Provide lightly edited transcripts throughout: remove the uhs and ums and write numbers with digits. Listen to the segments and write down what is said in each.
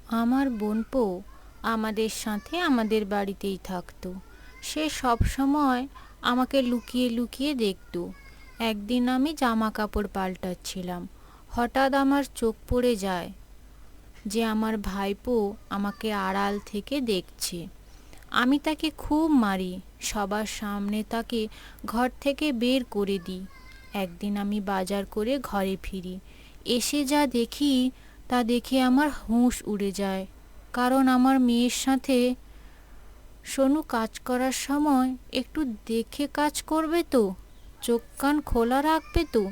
আমার বোনপো আমাদের সাথে আমাদের বাড়িতেই থাকতো। সে সব সময় আমাকে লুকিয়ে লুকিয়ে দেখতো। একদিন আমি জামা কাপড় পাল্টাচ্ছিলাম, হঠাৎ আমার চোখ পড়ে যায় যে আমার ভাইপো আমাকে আড়াল থেকে দেখছে। আমি তাকে খুব মারি, সবার সামনে তাকে ঘর থেকে বের করে দিই। একদিন আমি বাজার করে ঘরে ফিরি, এসে যা দেখি তা দেখে আমার হুঁশ উড়ে যায়। কারণ আমার মেয়ের সাথে সোনু কাজ করার সময় একটু দেখে কাজ করবে তো, চোখ কান খোলা রাখবে তো।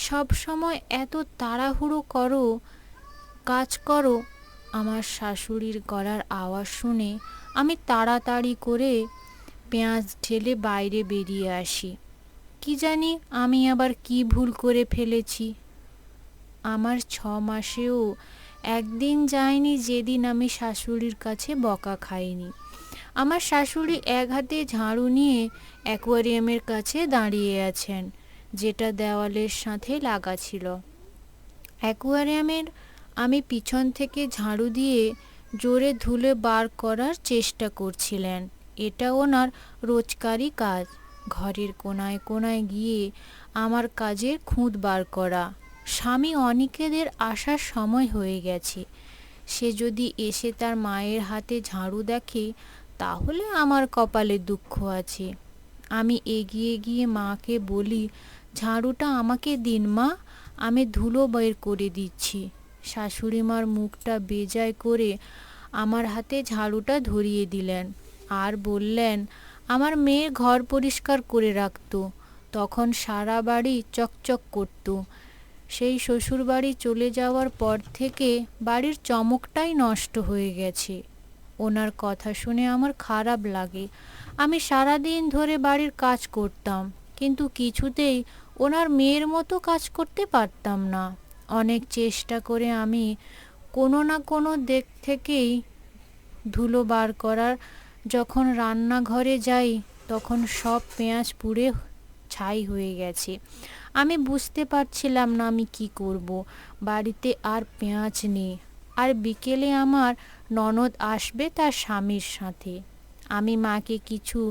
সব সময় এত তাড়াহুড়ো করো, কাজ করো। আমার শাশুড়ির গলার আওয়াজ শুনে আমি তাড়াতাড়ি করে পেঁয়াজ ঢেলে বাইরে বেরিয়ে আসি। কি জানি আমি আবার কি ভুল করে ফেলেছি। আমার 6 মাসেও একদিন যায়নি যেদিন আমি শাশুড়ির কাছে বকা খাইনি। আমার শাশুড়ি এক হাতে ঝাড়ু নিয়ে অ্যাকোয়ারিয়ামের কাছে দাঁড়িয়ে আছেন, যেটা দেওয়ালের সাথে লাগা ছিল। অ্যাকোয়ারিয়ামের আমি পিছন থেকে ঝাড়ু দিয়ে জোরে ধুলে বার করার চেষ্টা করছিলেন। এটা ওনার রোজকারই কাজ, ঘরের কোনায় কোনায় গিয়ে আমার কাজের খুঁত বার করা। স্বামী অনিকেদের আসার সময় হয়ে গেছে। সে যদি এসে তার মায়ের হাতে ঝাড়ু দেখে তাহলে আমার কপালে দুঃখ আছে। আমি এগিয়ে গিয়ে মাকে বলি, ঝাড়ুটা আমাকে দিন মা, আমি ধুলো বের করে দিচ্ছি। শাশুড়ি মার মুখটা বেজায় করে আমার হাতে ঝাড়ুটা ধরিয়ে দিলেন আর বললেন, আমার মেয়ে ঘর পরিষ্কার করে রাখতো, তখন সারা বাড়ি চকচক করতো। সেই শ্বশুর বাড়ি চলে যাওয়ার পর থেকে বাড়ির চমকটাই নষ্ট হয়ে গেছে। ওনার কথা শুনে আমার খারাপ লাগে। আমি সারাদিন ধরে বাড়ির কাজ করতাম, কিন্তু কিছুতেই ওনার মেয়ের মতো কাজ করতে পারতাম না। অনেক চেষ্টা করে আমি কোনো না কোনো দিক থেকেই ধুলো বার করার, যখন রান্নাঘরে যাই তখন সব পেঁয়াজ পুড়ে ছাই হয়ে গেছে। আমি বুঝতে পারছিলাম না আমি কি করব। বাড়িতে আর পেঁয়াজ নেই। আর বিকেলে আমার ননদ আসবে তার স্বামীর সাথে। আমি মাকে কিছু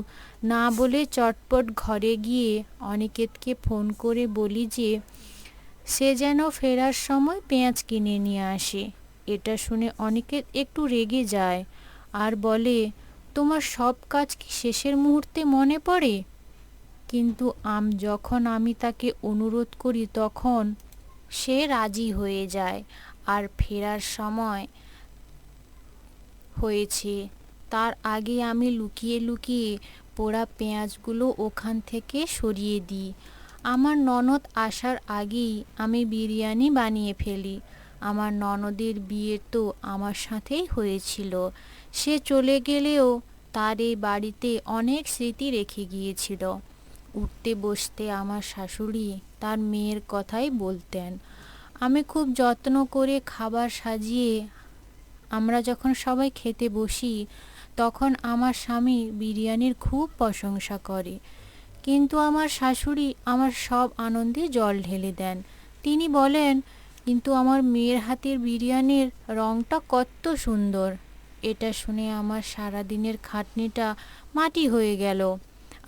না বলে চটপট ঘরে গিয়ে অনিকেতকে ফোন করে বলি যে সে যেন ফেরার সময় পেঁয়াজ কিনে নিয়ে আসে। এটা শুনে অনিকেত একটু রেগে যায় আর বলে, তোমার সব কাজ কি শেষের মুহূর্তে মনে পড়ে? কিন্তু যখন আমি তাকে অনুরোধ করি তখন সে রাজি হয়ে যায়। আর ফেরার সময় হয়েছে, তার আগে আমি লুকিয়ে লুকিয়ে পোড়া পেঁয়াজগুলো ওখান থেকে সরিয়ে দিই। আমার ননদ আসার আগেই আমি বিরিয়ানি বানিয়ে ফেলি। আমার ননদের বিয়ে তো আমার সাথেই হয়েছিল। সে চলে গেলেও তার এই বাড়িতে অনেক স্মৃতি রেখে গিয়েছিল। উঠতে বসতে আমার শাশুড়ি তার মেয়ের কথাই বলতেন। আমি খুব যত্ন করে খাবার সাজিয়ে আমরা যখন সবাই খেতে বসি তখন আমার স্বামী বিরিয়ানির খুব প্রশংসা করে, কিন্তু আমার শাশুড়ি আমার সব আনন্দে জল ঢেলে দেন। তিনি বলেন, কিন্তু আমার মেয়ের হাতের বিরিয়ানির রঙটা কত সুন্দর। এটা শুনে আমার সারাদিনের খাটনিটা মাটি হয়ে গেল।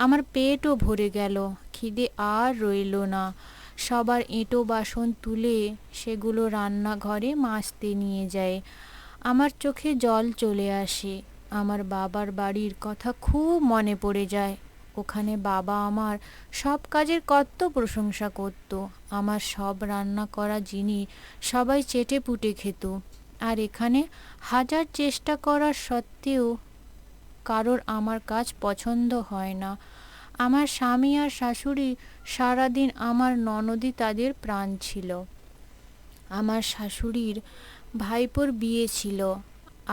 আমার পেটও ভরে গেল, খিদে আর রইল না। সবার এঁটো বাসন তুলে সেগুলো রান্নাঘরে মাজতে নিয়ে যায়। আমার চোখে জল চলে আসে। আমার বাবার বাড়ির কথা খুব মনে পড়ে যায়। ওখানে বাবা আমার সব কাজের কত প্রশংসা করত। আমার সব রান্না করা জিনিস সবাই চেটে পুটে খেত। আর এখানে হাজার চেষ্টা করার সত্ত্বেও কারোর আমার কাজ পছন্দ হয় না। আমার স্বামী আর শাশুড়ি সারাদিন আমার ননদই তাদের প্রাণ ছিল। আমার শাশুড়ির ভাইপোর বিয়ে ছিল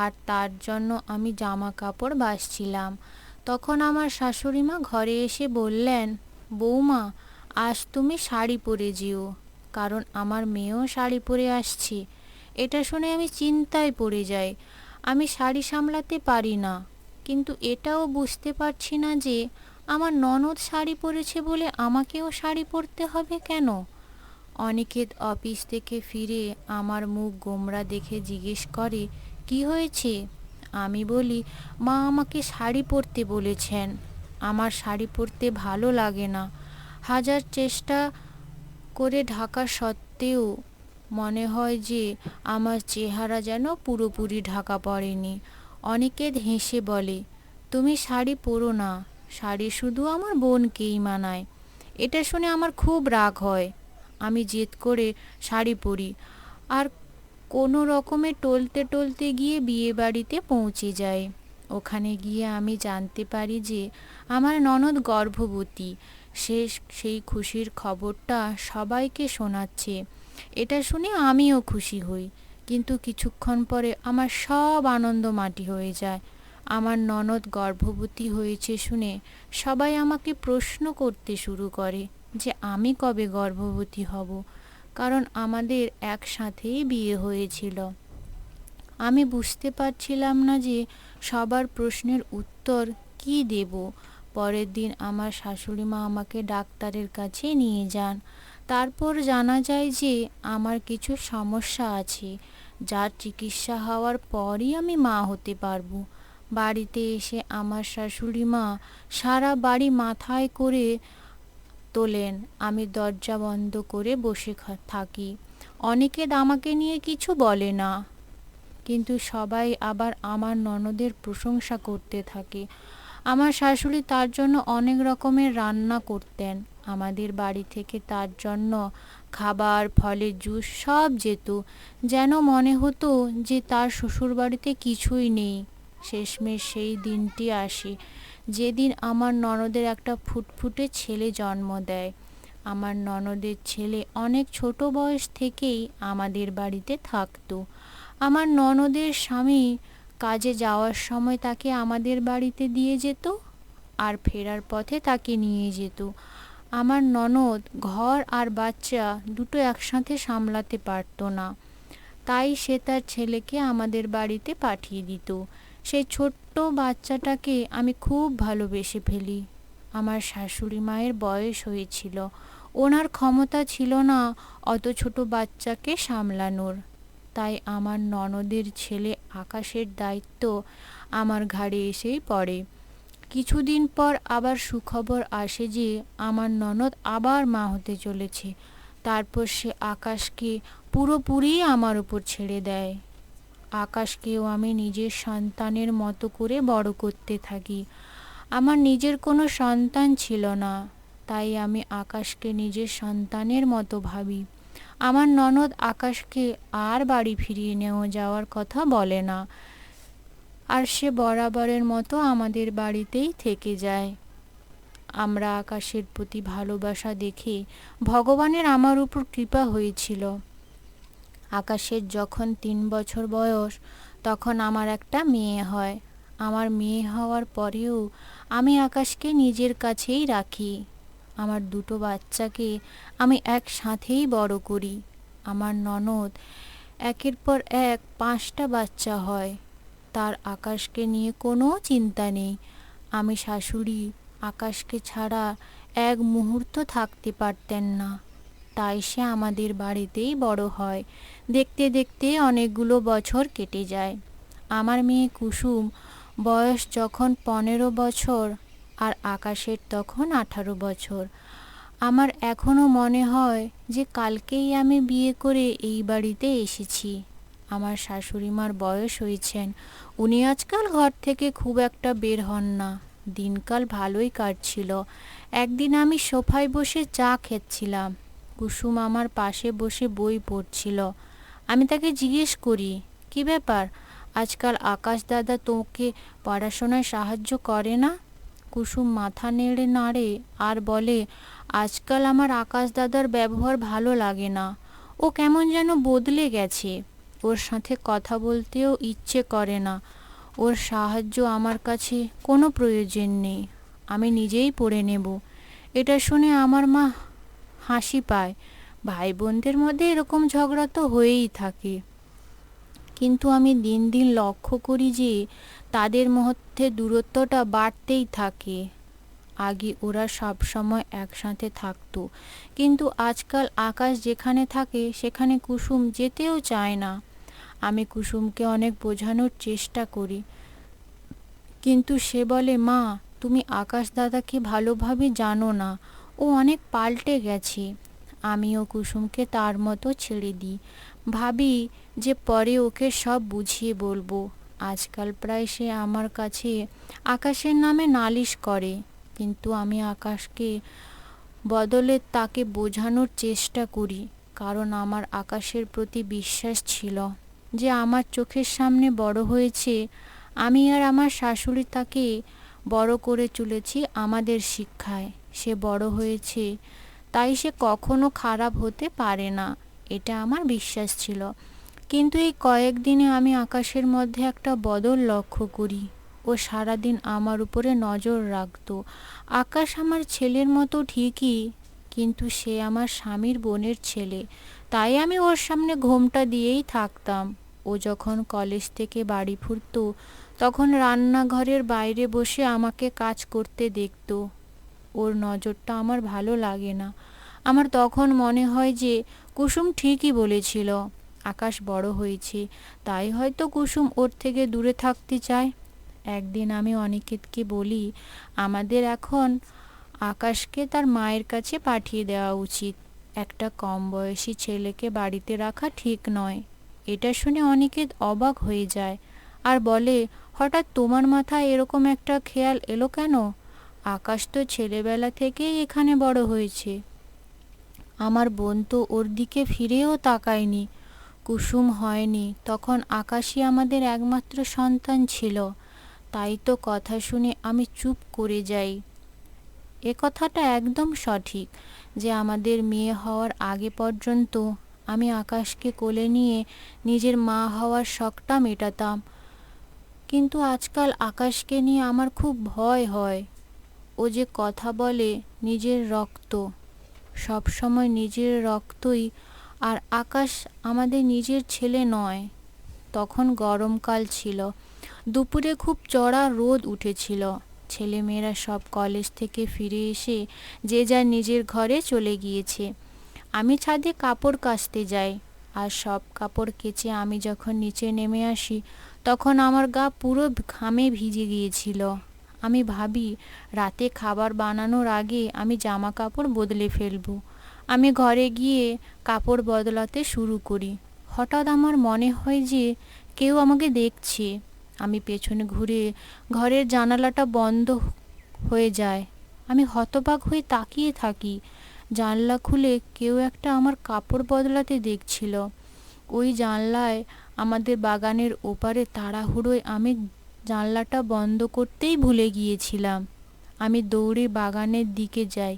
আর তার জন্য আমি জামা কাপড় বাছছিলাম। তখন আমার শাশুড়ি মা ঘরে এসে বললেন, বৌমা, আজ তুমি শাড়ি পরে যেও, কারণ আমার মেয়েও শাড়ি পরে আসছে। এটা শুনে আমি চিন্তায় পড়ে যাই। আমি শাড়ি সামলাতে পারি না, কিন্তু এটাও বুঝতে পারছি না যে আমার ননদ শাড়ি পরেছে বলে আমাকেও শাড়ি পরতে হবে কেন। অনিকেত অফিস থেকে ফিরে আমার মুখ গোমড়া দেখে জিজ্ঞেস করে, কি হয়েছে? আমি বলি, মা আমাকে শাড়ি পরতে বলেছেন। আমার শাড়ি পরতে ভালো লাগে না। হাজার চেষ্টা করে ঢাকা সত্ত্বেও মনে হয় যে আমার চেহারা যেন পুরোপুরি ঢাকা পড়েনি। অনেকে হেসে বলে, তুমি শাড়ি পরো না, শাড়ি শুধু আমার বোনকেই মানায়। এটা শুনে আমার খুব রাগ হয়। আমি জেদ করে শাড়ি পরি, আর কোনো রকমে টলতে টলতে গিয়ে বিয়ে বাড়িতে পৌঁছে যাই। ওখানে গিয়ে আমি জানতে পারি যে আমার ননদ গর্ভবতী। সে সেই খুশির খবরটা সবাইকে শোনাচ্ছে। এটা শুনে আমিও খুশি হই, কিন্তু কিছুক্ষণ পরে আমার সব আনন্দ মাটি হয়ে যায়। আমার ননদ গর্ভবতী হয়েছে শুনে সবাই আমাকে প্রশ্ন করতে শুরু করে যে আমি কবে গর্ভবতী হব, কারণ আমাদের একসাথেই বিয়ে হয়েছিল। আমি বুঝতে পারছিলাম না যে সবার প্রশ্নের উত্তর কি দেব। পরের দিন আমার শাশুড়ি মা আমাকে ডাক্তারের কাছে নিয়ে যান। তারপর জানা যায় যে আমার কিছু সমস্যা আছে, যার চিকিৎসা হওয়ার পরই আমি মা হতে পারবো। বাড়িতে এসে আমার শাশুড়ি মা সারা বাড়ি মাথায় করে তোলেন। আমি দরজা বন্ধ করে বসে থাকি। অনেকে আমাকে নিয়ে কিছু বলে না, কিন্তু সবাই আবার আমার ননদের প্রশংসা করতে থাকে। আমার শাশুড়ি তার জন্য অনেক রকমের রান্না করতেন। আমাদের বাড়ি থেকে তার জন্য খাবার, ফলের জুস সব যেত, যেন মনে হতো যে তার শ্বশুর বাড়িতে কিছুই নেই। শেষমেশ সেই দিনটি আসে যেদিন আমার ননদের একটা ফুটফুটে ছেলে জন্ম দেয়। আমার ননদের ছেলে অনেক ছোট বয়স থেকেই আমাদের বাড়িতে থাকতো। আমার ননদের স্বামী কাজে যাওয়ার সময় তাকে আমাদের বাড়িতে দিয়ে যেত, আর ফেরার পথে তাকে নিয়ে যেত। আমার ননদ ঘর আর বাচ্চা দুটো একসাথে সামলাতে পারতো না, তাই সে তার ছেলেকে আমাদের বাড়িতে পাঠিয়ে দিত। সেই ছোট্ট বাচ্চাটাকে আমি খুব ভালোবেসে ফেলি। আমার শাশুড়ি মায়ের বয়স হয়েছিল, ওনার ক্ষমতা ছিল না অত ছোট বাচ্চাকে সামলানোর। তাই আমার ননদের ছেলে আকাশের দায়িত্ব আমার ঘাড়ে এসেই পড়ে। কিছুদিন পর আবার সুখবর আসে যে আমার ননদ আবার মা হতে চলেছে। তারপর সে আকাশকে পুরোপুরি আমার উপর ছেড়ে দেয়। আকাশকেও আমি নিজের সন্তানের মতো করে বড় করতে থাকি। আমার নিজের কোনো সন্তান ছিল না, তাই আমি আকাশকে নিজের সন্তানের মতো ভাবি। আমার ননদ আকাশকে আর বাড়ি ফিরিয়ে নিয়ে যাওয়ার কথা বলে না, আর সে বরাবরের মতো আমাদের বাড়িতেই থেকে যায়। আমরা আকাশের প্রতি ভালোবাসা দেখে ভগবানের আমার উপর কৃপা হয়েছিল। আকাশের যখন 3 বছর বয়স, তখন আমার একটা মেয়ে হয়। আমার মেয়ে হওয়ার পরেও আমি আকাশকে নিজের কাছেই রাখি। আমার দুটো বাচ্চাকে আমি একসাথেই বড় করি। আমার ননদ একের পর এক 5টা বাচ্চা হয়, তার আকাশকে নিয়ে কোনো চিন্তা নেই। আমি শাশুড়ি আকাশকে ছাড়া এক মুহূর্ত থাকতে পারতেন না, তাই সে আমাদের বাড়িতেই বড় হয়। দেখতে দেখতে অনেকগুলো বছর কেটে যায়। আমার মেয়ে কুসুম বয়স যখন 15 বছর, আর আকাশের তখন 18 বছর। আমার এখনো মনে হয় যে কালকেই আমি বিয়ে করে এই বাড়িতে এসেছি। আমার শাশুড়ি মার বয়স হয়েছেন, উনি আজকাল ঘর থেকে খুব একটা বের হন না। দিনকাল ভালোই কাটছিল। একদিন আমি সোফায় বসে চা খাচ্ছিলাম। কুসুম আমার পাশে বসে বই পড়ছিল। আমি তাকে জিজ্ঞেস করি, কি ব্যাপার, আজকাল আকাশ দাদা তোকে পড়াশোনায় সাহায্য করে না? কুসুম মাথা নেড়ে নাড়ে আর বলে, আজকাল আমার আকাশ দাদার ব্যবহার ভালো লাগে না। ও কেমন যেন বদলে গেছে। ওর সাথে কথা বলতেও ইচ্ছে করে না। ওর সাহায্য আমার কাছে কোনো প্রয়োজন নেই, আমি নিজেই পড়ে নেব। এটা শুনে আমার মা হাসি পায়। ভাই বোনদের মধ্যে এরকম ঝগড়া তো হয়েই থাকে, কিন্তু আমি দিন দিন লক্ষ্য করি যে তাদের মধ্যে দূরত্বটা বাড়তেই থাকে। আগে ওরা সব সময় একসাথে থাকতো, কিন্তু আজকাল আকাশ যেখানে থাকে সেখানে কুসুম যেতেও চায় না। আমি কুসুমকে অনেক বোঝানোর চেষ্টা করি, কিন্তু সে বলে, মা, তুমি আকাশ দাদাকে ভালোভাবে জানো না, ও অনেক পাল্টে গেছে। আমিও কুসুমকে তার মতো ছেড়ে দিই, ভাবি যে পরে ওকে সব বুঝিয়ে বলবো। আজকাল প্রায় সে আমার কাছে আকাশের নামে নালিশ করে, কিন্তু আমি আকাশকে বদলে তাকে বোঝানোর চেষ্টা করি, কারণ আমার আকাশের প্রতি বিশ্বাস ছিল যে আমার চোখের সামনে বড় হয়েছে। আমি আর আমার শাশুড়ি তাকে বড় করে তুলেছি আমাদের শিক্ষায়। সে বড় হয়েছে, তাই সে কখনো খারাপ হতে পারে না, এটা আমার বিশ্বাস ছিল। কিন্তু এই কয়েকদিনে আমি আকাশের মধ্যে একটা বদল লক্ষ্য করি। ও সারাদিন আমার উপরে নজর রাখতো। আকাশ আমার ছেলের মতো ঠিকই, কিন্তু সে আমার স্বামীর বোনের ছেলে, তাই আমি ওর সামনে ঘোমটা দিয়েই থাকতাম। ও যখন কলেজ থেকে বাড়ি ফিরতো, তখন রান্নাঘরের বাইরে বসে আমাকে কাজ করতে দেখতো। ওর নজরটা আমার ভালো লাগে না। আমার তখন মনে হয় যে কুসুম ঠিকই বলেছিল, আকাশ বড় হয়েছে, তাই হয়তো কুসুম ওর থেকে দূরে থাকতে চায়। একদিন আমি অনিকেতকে বলি, আমাদের এখন আকাশকে তার মায়ের কাছে পাঠিয়ে দেওয়া উচিত। একটা কম বয়সী ছেলেকে বাড়িতে রাখা ঠিক নয়। এটা শুনে অনিকেত অবাক হয়ে যায় আর বলে, হঠাৎ তোমার মাথায় এরকম একটা খেয়াল এলো কেন? আকাশ তো ছেলেবেলা থেকেই এখানে বড় হয়েছে। আমার বোন তো ওর দিকে ফিরেও তাকায়নি। কুসুম হয়নি তখন আকাশই আমাদের একমাত্র সন্তান ছিল। তাই তো কথা শুনে আমি চুপ করে যাই। এ কথাটা একদম সঠিক যে আমাদের মেয়ে হওয়ার আগে পর্যন্ত আমি আকাশকে কোলে নিয়ে নিজের মা হওয়ার শখটা মেটাতাম। কিন্তু আজকাল আকাশকে নিয়ে আমার খুব ভয় হয়। ও যে কথা বলে নিজের রক্ত, সব সময় নিজের রক্তই, আর আকাশ আমাদের নিজের ছেলে নয়। তখন গরমকাল ছিল, দুপুরে খুব চড়া রোদ উঠেছিল। ছেলেমেয়েরা সব কলেজ থেকে ফিরে এসে যে যার নিজের ঘরে চলে গিয়েছে। আমি ছাদে কাপড় কাচতে যাই, আর সব কাপড় কেচে আমি যখন নিচে নেমে আসি, তখন আমার গা পুরো ঘামে ভিজে গিয়েছিল। আমি ভাবি রাতে খাবার বানানোর আগে আমি জামা কাপড় বদলে ফেলবো। আমি ঘরে গিয়ে কাপড় বদলাতে শুরু করি। হঠাৎ আমার মনে হয় যে কেউ আমাকে দেখছে। আমি পেছনে ঘুরে ঘরের জানালাটা বন্ধ হয়ে যায়। আমি হতবাক হয়ে তাকিয়ে থাকি। জানলা খুলে কেউ একটা আমার কাপড় বদলাতে দেখছিল। ওই জানলায় আমাদের বাগানের ওপারে তাড়াহুড়োয় আমি জানলাটা বন্ধ করতেই ভুলে গিয়েছিলাম। আমি দৌড়ে বাগানের দিকে যাই।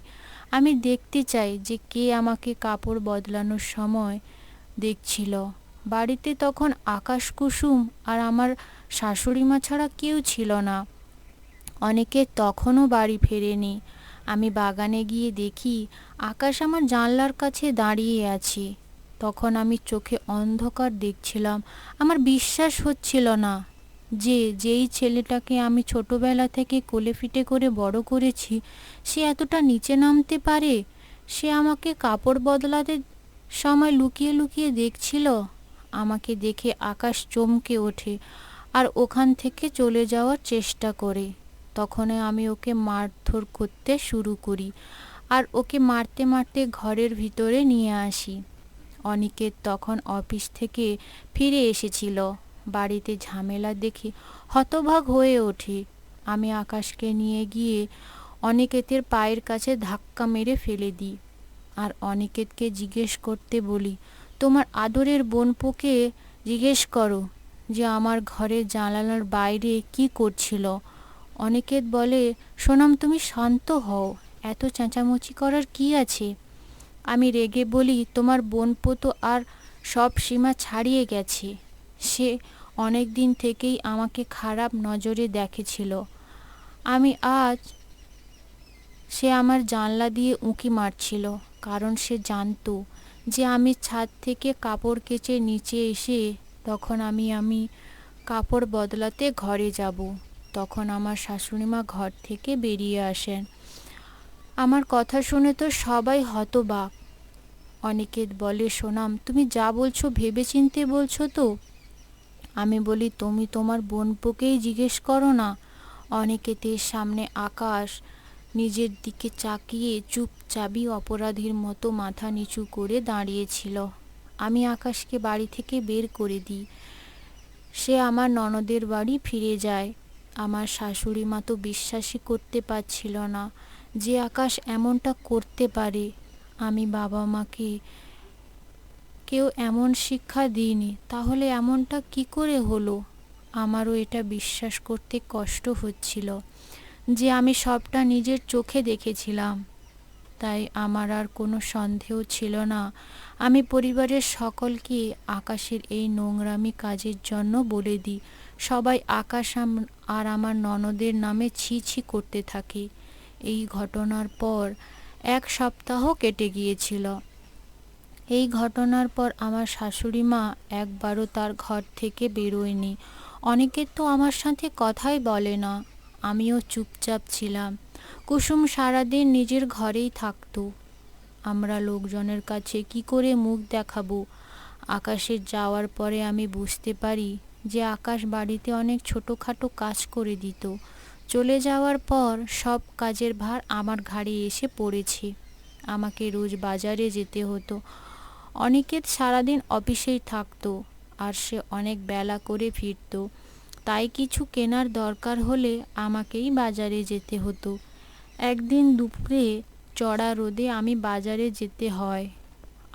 আমি দেখতে চাই যে কে আমাকে কাপড় বদলানোর সময় দেখছিল। বাড়িতে তখন আকাশ, কুসুম আর আমার শাশুড়ি মা ছাড়া কেউ ছিল না। অনেকে তখনও বাড়ি ফেরেনি। আমি বাগানে গিয়ে দেখি আকাশ আমার জানলার কাছে দাঁড়িয়ে আছে। তখন আমি চোখে অন্ধকার দেখছিলাম। আমার বিশ্বাস হচ্ছিল না যে যেই ছেলেটাকে আমি ছোটবেলা থেকে কোলে পিঠে করে বড় করেছি, সে এতটা নিচে নামতে পারে। সে আমাকে কাপড় বদলাতে সময় লুকিয়ে লুকিয়ে দেখছিল। আমাকে দেখে আকাশ চমকে ওঠে আর ওখান থেকে চলে যাওয়ার চেষ্টা করে। তখনই আমি ওকে মারধর করতে শুরু করি আর ওকে মারতে মারতে ঘরের ভিতরে নিয়ে আসি। অনিকেত তখন অফিস থেকে ফিরে এসেছিল। বাড়িতে ঝামেলা দেখে হতবাক হয়ে ওঠে। আমি আকাশকে নিয়ে গিয়ে অনিকেতের পায়ের কাছে ধাক্কা মেরে ফেলে দিই আর অনিকেতকে জিজ্ঞেস করতে বলি, তোমার আদরের বোনপোকে জিজ্ঞেস করো যে আমার ঘরের জানালার বাইরে কি করছিল। অনিকেত বলে, সোনাম, তুমি শান্ত হও, এত চেঁচামেচি করার কি আছে? আমি রেগে বলি, তোমার বোনপো তো আর সব সীমা ছাড়িয়ে গেছে। সে অনেক দিন থেকেই আমাকে খারাপ নজরে দেখেছিল। আমি আজ সে আমার জানলা দিয়ে উঁকি মারছিল, কারণ সে জানতো যে আমি ছাদ থেকে কাপড় কেচে নিচে এসে তখন আমি কাপড় বদলাতে ঘরে যাব। তখন আমার শাশুড়িমা ঘর থেকে বেরিয়ে আসেন। আমার কথা শুনে তো সবাই হতবাক। অনিকেত বলে, সোনাম, তুমি যা বলছো ভেবেচিন্তে বলছো তো? আমি বলি, তুমি তোমার বোনপোকেই জিজ্ঞেস করো না। অনিকেতের সামনে আকাশ নিজের দিকে চাকিয়ে চুপচাপই অপরাধীর মতো মাথা নিচু করে দাঁড়িয়েছিল। আমি আকাশকে বাড়ি থেকে বের করে দিই। সে আমার ননদের বাড়ি ফিরে যায়। আমার শাশুড়ি মা তো বিশ্বাসই করতে পারছিল না যে আকাশ এমনটা করতে পারে। আমি বাবা মাকে কেউ এমন শিক্ষা দিইনি, তাহলে এমনটা কি করে হলো? আমারও এটা বিশ্বাস করতে কষ্ট হচ্ছিল যে আমি সবটা নিজের চোখে দেখেছিলাম। তাই আমার আর কোনো সন্দেহ ছিল না। আমি পরিবারের সকলকে আকাশের এই নোংরামি কাজের জন্য বলে দিই। সবাই আকাশ আর আমার ননদের নামে ছি ছি করতে থাকে। এই ঘটনার পর 1 সপ্তাহ কেটে গিয়েছিল। এই ঘটনার পর আমার শাশুড়ি মা একবারও তার ঘর থেকে বেরোয়নি। অনেকের তো আমার সাথে কথাই বলে না। আমিও চুপচাপ ছিলাম। কুসুম সারাদিন নিজের ঘরেই থাকতো। আমরা লোকজনের কাছে কি করে মুখ দেখাবো? আকাশের যাওয়ার পরে আমি বুঝতে পারি যে আকাশ বাড়িতে অনেক ছোটোখাটো কাজ করে দিত। চলে যাওয়ার পর সব কাজের ভার আমার ঘাড়ে এসে পড়েছে। আমাকে রোজ বাজারে যেতে হতো। অনিকেত সারাদিন অফিসেই থাকতো আর সে অনেক বেলা করে ফিরতো। তাই কিছু কেনার দরকার হলে আমাকেই বাজারে যেতে হতো। একদিন দুপুরে চড়া রোদে আমি বাজারে যেতে হয়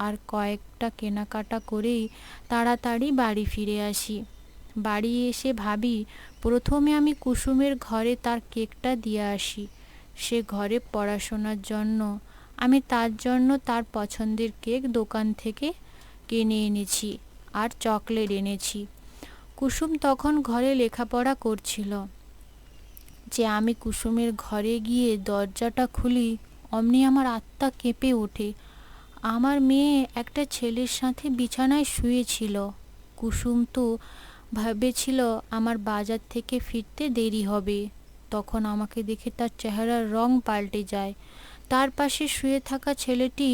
আর কয়েকটা কেনাকাটা করেই তাড়াতাড়ি বাড়ি ফিরে আসি। বাড়ি এসে ভাবি প্রথমে আমি কুসুমের ঘরে তার কেকটা দিয়ে আসি। সে ঘরে পড়াশোনার জন্য আমি তার জন্য তার পছন্দের কেক দোকান থেকে কিনে এনেছি আর চকলেট এনেছি। কুসুম তখন ঘরে লেখাপড়া করছিল। যে আমি কুসুমের ঘরে গিয়ে দরজাটা খুলি, অমনি আমার আত্মা কেঁপে ওঠে। আমার মেয়ে একটা ছেলের সাথে বিছানায় শুয়েছিল। কুসুম তো ভেবেছিল আমার বাজার থেকে ফিরতে দেরি হবে। তখন আমাকে দেখে তার চেহারার রং পাল্টে যায়। তার পাশে শুয়ে থাকা ছেলেটি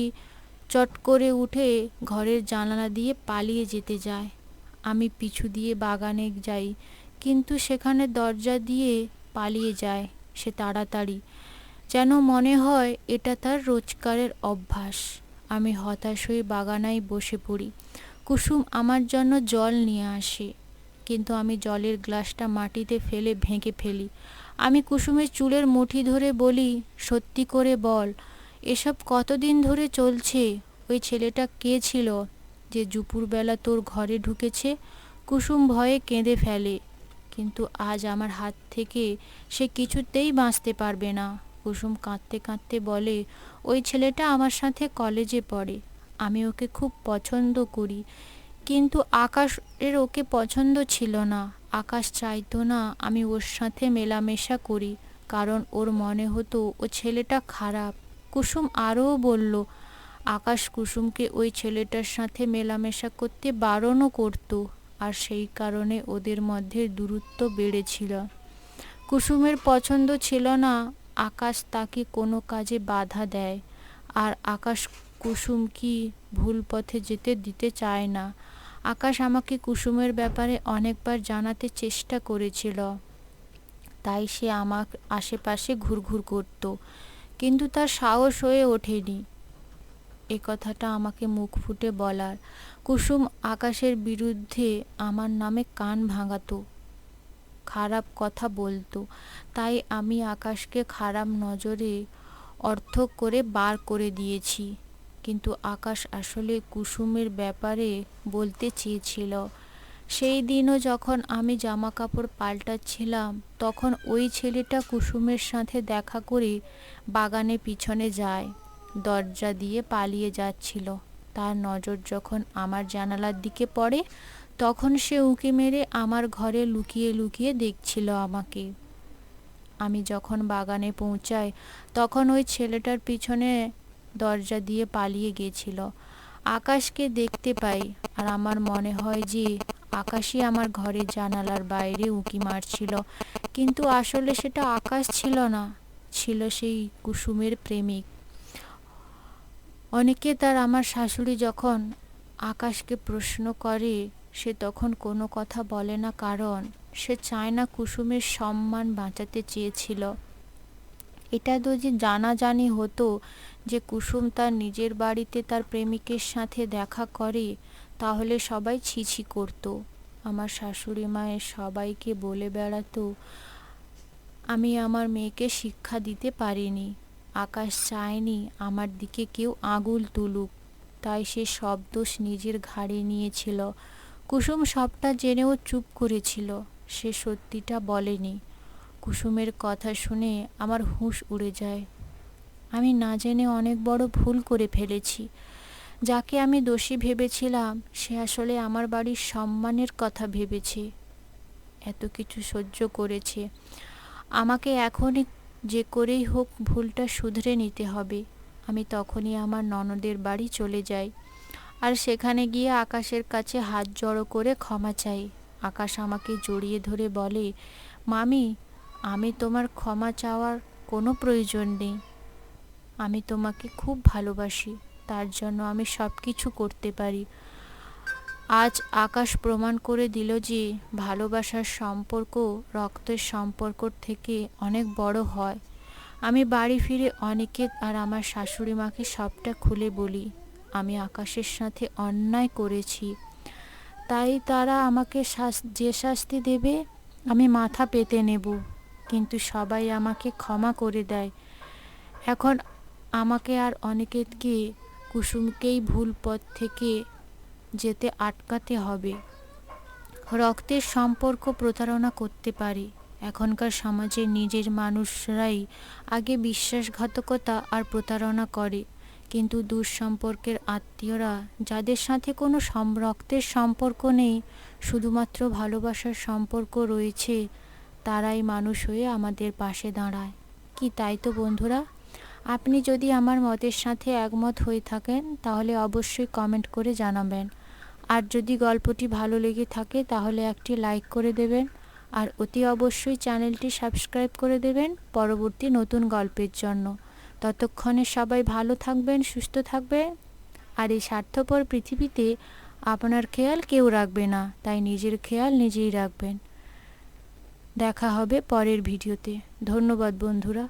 চট করে উঠে ঘরের জানালা দিয়ে পালিয়ে যেতে যায়। আমি পিছু দিয়ে বাগানে যাই, কিন্তু সেখানে দরজা দিয়ে পালিয়ে যায় সে তাড়াতাড়ি, যেন মনে হয় এটা তার রোজকারের অভ্যাস। আমি হতাশ হয়ে বাগানায় বসে পড়ি। কুসুম আমার জন্য জল নিয়ে আসে, কিন্তু আমি জলের গ্লাসটা মাটিতে ফেলে ভেঙে ফেলি। আমি কুসুমের চুলের মুঠি ধরে বলি, সত্যি করে বল, এসব কতদিন ধরে চলছে? ওই ছেলেটা কে ছিল যে দুপুরবেলা তোর ঘরে ঢুকেছে? কুসুম ভয়ে কেঁদে ফেলে, কিন্তু আজ আমার হাত থেকে সে কিছুতেই বাঁচতে পারবে না। কুসুম কাঁদতে কাঁদতে বলে, ওই ছেলেটা আমার সাথে কলেজে পড়ে। আমি ওকে খুব পছন্দ করি, কিন্তু আকাশের ওকে পছন্দ ছিল না। আকাশ চাইতো না আমি ওর সাথে মেলামেশা করি, কারণ ওর মনে হতো ও ছেলেটা খারাপ। কুসুম আরও বলল, আকাশ কুসুমকে ওই ছেলেটার সাথে মেলামেশা করতে বারণও করতো, আর সেই কারণে ওদের মধ্যে দূরত্ব বেড়েছিল। কুসুমের পছন্দ ছিল না আকাশ তাকে কোনো কাজে বাধা দেয়, আর আকাশ কুসুম কি ভুল পথে যেতে দিতে চায় না। আকাশ আমাকে কুসুমের ব্যাপারে অনেকবার জানাতে চেষ্টা করেছিল, তাই সে আমার আশেপাশে ঘুরঘুর করত, কিন্তু তার সাহস হয়ে ওঠেনি এ কথাটা আমাকে মুখ ফুটে বলার। কুসুম আকাশের বিরুদ্ধে আমার নামে কান ভাঙাতো, খারাপ কথা বলতো, তাই আমি আকাশকে খারাপ নজরে অর্থ করে বার করে দিয়েছি। কিন্তু আকাশ আসলে কুসুমের ব্যাপারে বলতে চেয়েছিল। সেই দিনও যখন আমি জামা কাপড় পাল্টাচ্ছিলাম, তখন ওই ছেলেটা কুসুমের সাথে দেখা করে বাগানে পিছনে যায়। দরজা দিয়ে পালিয়ে যাচ্ছিল। তার নজর যখন আমার জানালার দিকে পড়ে, তখন সে উঁকি মেরে আমার ঘরে লুকিয়ে লুকিয়ে দেখছিল আমাকে। আমি যখন বাগানে পৌঁছাই, তখন ওই ছেলেটার পিছনে দরজা দিয়ে পালিয়ে গেছিল। আকাশকে দেখতে পাই, আর আমার মনে হয় যে আকাশই আমার ঘরের জানালার বাইরে উঁকি মারছিল, কিন্তু আসলে সেটা আকাশ ছিল না, ছিল সেই কুসুমের প্রেমিক। অনেকে তার আমার শাশুড়ি যখন আকাশকে প্রশ্ন করে সে তখন কোনো কথা বলে না, কারণ সে চায় না কুসুমের সম্মান বাঁচাতে চেয়েছিল। এটা যদি জানাজানি হতো যে কুসুম তার নিজের বাড়িতে তার প্রেমিকের সাথে দেখা করে, তাহলে সবাই ছিছি করতো। আমার শাশুড়ি মায়ের সবাইকে বলে বেড়াতো আমি আমার মেয়েকে শিক্ষা দিতে পারিনি। আকাশ চায়নি আমার দিকে কেউ আঙুল তুলুক, তাই সে সব দোষ নিজের ঘাড়ে নিয়েছিল। কুসুম সবটা জেনেও চুপ করেছিল, সে সত্যিটা বলেনি। কুসুমের কথা শুনে আমার হুঁশ উড়ে যায়। আমি না জেনে অনেক বড় ভুল করে ফেলেছি। যাকে আমি দোষী ভেবেছিলাম সে আসলে আমার বাড়ির সম্মানের কথা ভেবেছে, এত কিছু সহ্য করেছে। আমাকে এখনই যে করেই হোক ভুলটা শুধরে নিতে হবে। আমি তখনই আমার ননদের বাড়ি চলে যাই, আর সেখানে গিয়ে আকাশের কাছে হাত জড়ো করে ক্ষমা চাই। আকাশ আমাকে জড়িয়ে ধরে বলে, মামি, আমি তোমার ক্ষমা চাওয়ার কোনো প্রয়োজন নেই। আমি তোমাকে খুব ভালোবাসি, তার জন্য আমি সব কিছু করতে পারি। আজ আকাশ প্রমাণ করে দিল যে ভালোবাসার সম্পর্ক রক্তের সম্পর্ক থেকে অনেক বড় হয়। আমি বাড়ি ফিরে অনিকেত আর আমার শাশুড়ি মাকে সবটা খুলে বলি। আমি আকাশের সাথে অন্যায় করেছি, তাই তারা আমাকে যে শাস্তি দেবে আমি মাথা পেতে নেব। কিন্তু সবাই আমাকে ক্ষমা করে দেয়। এখন আমাকে আর অনিকেতকে, কুসুমকেই ভুল পথ থেকে যেতে আটকাতে হবে। রক্তের সম্পর্ক প্রতারণা করতে পারে। এখনকার সমাজে নিজের মানুষরাই আগে বিশ্বাসঘাতকতা আর প্রতারণা করে, কিন্তু দূর সম্পর্কের আত্মীয়রা, যাদের সাথে কোনো রক্তের সম্পর্ক নেই, শুধুমাত্র ভালোবাসার সম্পর্ক রয়েছে, তারাই মানুষ হয়ে আমাদের পাশে দাঁড়ায়। কি তাই তো বন্ধুরা? আপনি যদি আমার মতের সাথে একমত হয়ে থাকেন তাহলে অবশ্যই কমেন্ট করে জানাবেন। আর যদি গল্পটি ভালো লেগে থাকে তাহলে একটি লাইক করে দেবেন, আর অতি অবশ্যই চ্যানেলটি সাবস্ক্রাইব করে দেবেন পরবর্তী নতুন গল্পের জন্য। ততক্ষণে সবাই ভালো থাকবেন, সুস্থ থাকবেন। আর এই স্বার্থপর পৃথিবীতে আপনার খেয়াল কেউ রাখবে না, তাই নিজের খেয়াল নিজেই রাখবেন। দেখা হবে পরের ভিডিওতে। ধন্যবাদ বন্ধুরা।